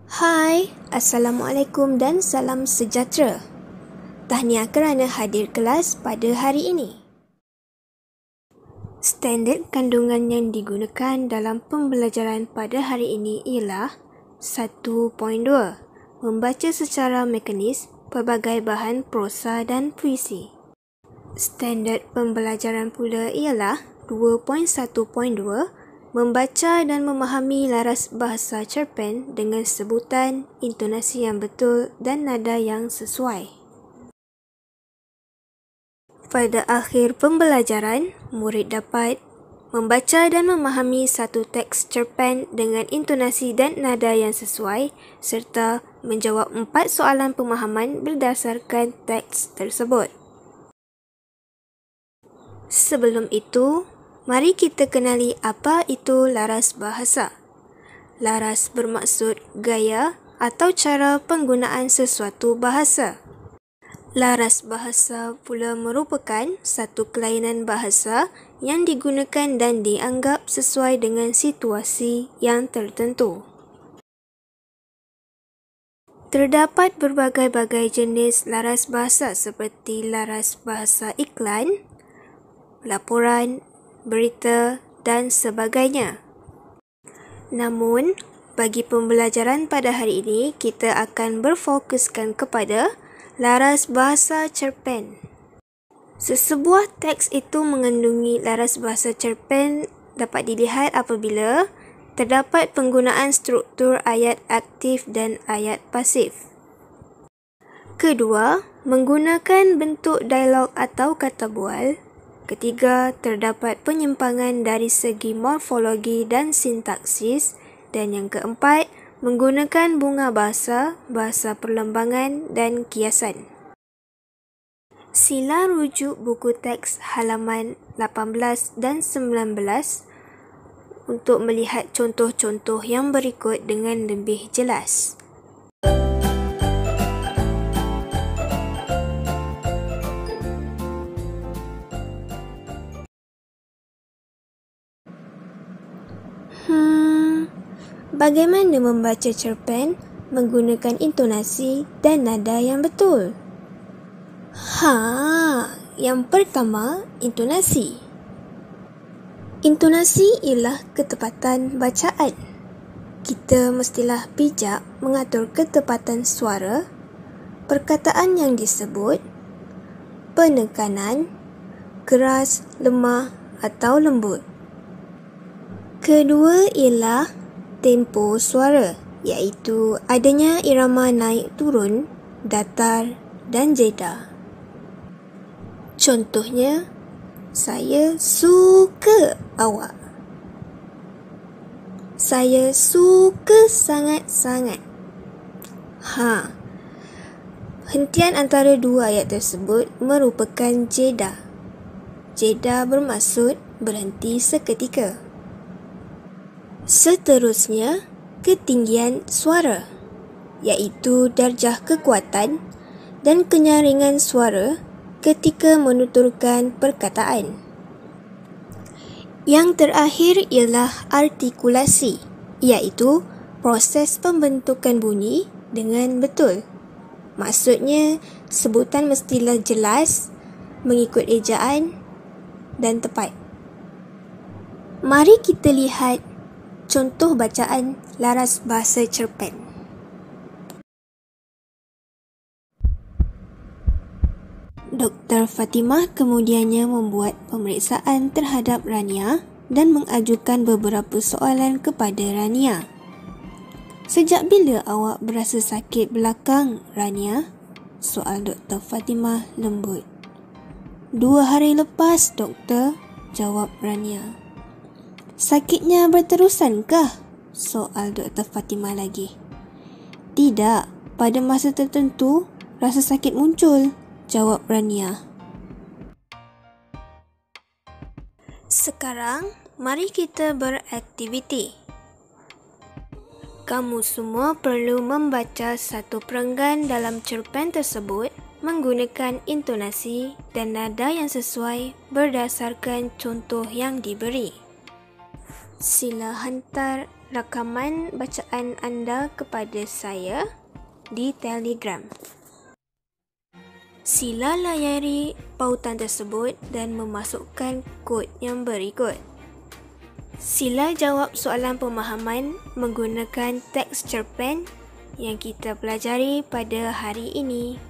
Hai, Assalamualaikum dan salam sejahtera. Tahniah kerana hadir kelas pada hari ini. Standard kandungan yang digunakan dalam pembelajaran pada hari ini ialah 1.2. Membaca secara mekanis pelbagai bahan prosa dan puisi. Standard pembelajaran pula ialah 2.1.2. Membaca dan memahami laras bahasa cerpen dengan sebutan, intonasi yang betul dan nada yang sesuai. Pada akhir pembelajaran, murid dapat membaca dan memahami satu teks cerpen dengan intonasi dan nada yang sesuai serta menjawab 4 soalan pemahaman berdasarkan teks tersebut. Sebelum itu, mari kita kenali apa itu laras bahasa. Laras bermaksud gaya atau cara penggunaan sesuatu bahasa. Laras bahasa pula merupakan satu kelainan bahasa yang digunakan dan dianggap sesuai dengan situasi yang tertentu. Terdapat berbagai-bagai jenis laras bahasa seperti laras bahasa iklan, laporan, berita dan sebagainya. Namun, bagi pembelajaran pada hari ini, kita akan berfokuskan kepada laras bahasa cerpen. Sesebuah teks itu mengandungi laras bahasa cerpen dapat dilihat apabila terdapat penggunaan struktur ayat aktif dan ayat pasif. Kedua, menggunakan bentuk dialog atau kata bual. Ketiga, terdapat penyimpangan dari segi morfologi dan sintaksis. Dan yang keempat, menggunakan bunga bahasa, bahasa perlembangan dan kiasan. Sila rujuk buku teks halaman 18 dan 19 untuk melihat contoh-contoh yang berikut dengan lebih jelas. Bagaimana membaca cerpen menggunakan intonasi dan nada yang betul? Yang pertama, intonasi. Intonasi ialah ketepatan bacaan. Kita mestilah bijak mengatur ketepatan suara, perkataan yang disebut, penekanan, keras, lemah atau lembut. Kedua ialah tempo suara, iaitu adanya irama naik turun, datar dan jeda. Contohnya, saya suka awak. Saya suka sangat-sangat. Hentian antara dua ayat tersebut merupakan jeda. Jeda bermaksud berhenti seketika. Seterusnya, ketinggian suara, iaitu darjah kekuatan dan kenyaringan suara ketika menuturkan perkataan. Yang terakhir ialah artikulasi, iaitu proses pembentukan bunyi dengan betul. Maksudnya, sebutan mestilah jelas, mengikut ejaan dan tepat. Mari kita lihat contoh bacaan laras bahasa cerpen. Dr. Fatimah kemudiannya membuat pemeriksaan terhadap Rania dan mengajukan beberapa soalan kepada Rania. Sejak bila awak berasa sakit belakang, Rania? Soal Dr. Fatimah lembut. 2 hari lepas, doktor, jawab Rania. Sakitnya berterusankah? Soal Dr. Fatimah lagi. Tidak, pada masa tertentu rasa sakit muncul, jawab Rania. Sekarang, mari kita beraktiviti. Kamu semua perlu membaca satu perenggan dalam cerpen tersebut menggunakan intonasi dan nada yang sesuai berdasarkan contoh yang diberi. Sila hantar rakaman bacaan anda kepada saya di Telegram. Sila layari pautan tersebut dan memasukkan kod yang berikut. Sila jawab soalan pemahaman menggunakan teks cerpen yang kita pelajari pada hari ini.